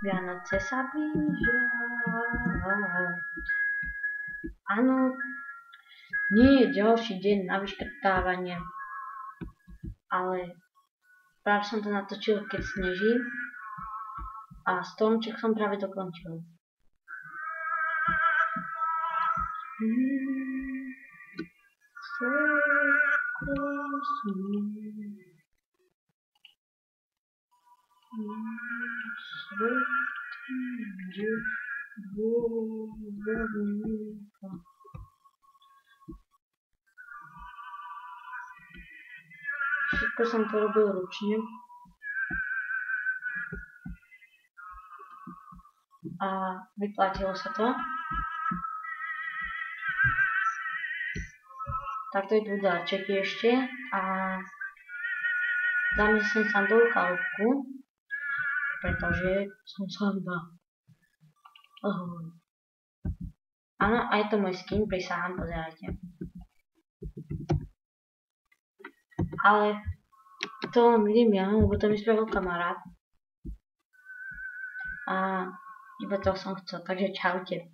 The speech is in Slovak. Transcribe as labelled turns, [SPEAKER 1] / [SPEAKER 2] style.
[SPEAKER 1] Vianoce sa blížia. Áno, nie je ďalší deň na vyškrtávanie, ale práve som to natočil, keď sneží a stromček som práve dokončil. Všetko som to robil ručne a vyplatilo sa to. Takto idú dáčeky ešte a dáme sem sandovú chalúbku, pretože som sanda. Ahoj. Áno, aj to môj skin, prisahám, pozerajte. Ale to len vidím ja, lebo to mi spravil kamarát. A iba to som chcel, takže čaute.